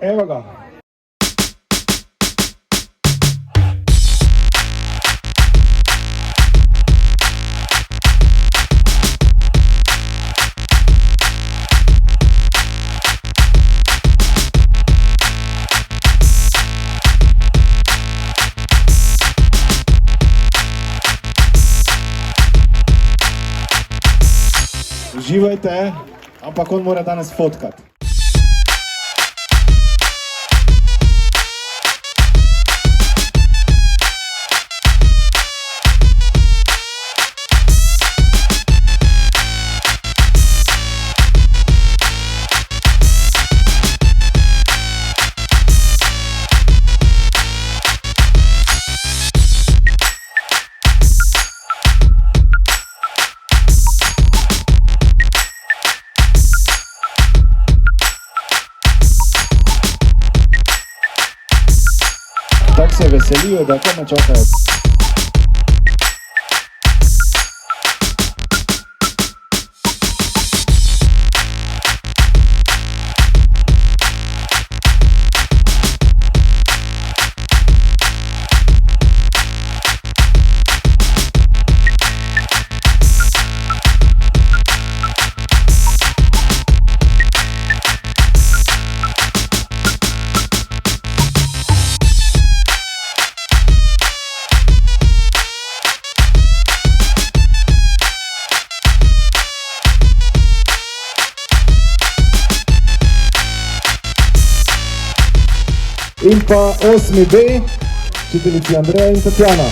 Evo ga. Uživajte, ampak on mora danes fotkati. Tako se veselijo, da kome čakajo. In pa 8B, učiteljici Andreja in Tatjana.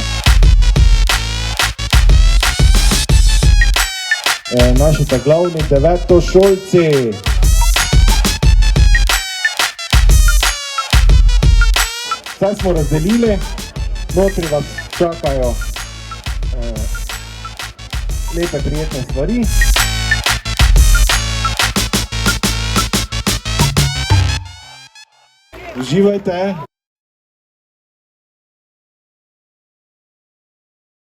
Naši ta glavni devetošolci. Zdaj smo razdelili, notri vas čakajo lepe, prijetne stvari. Uživajte!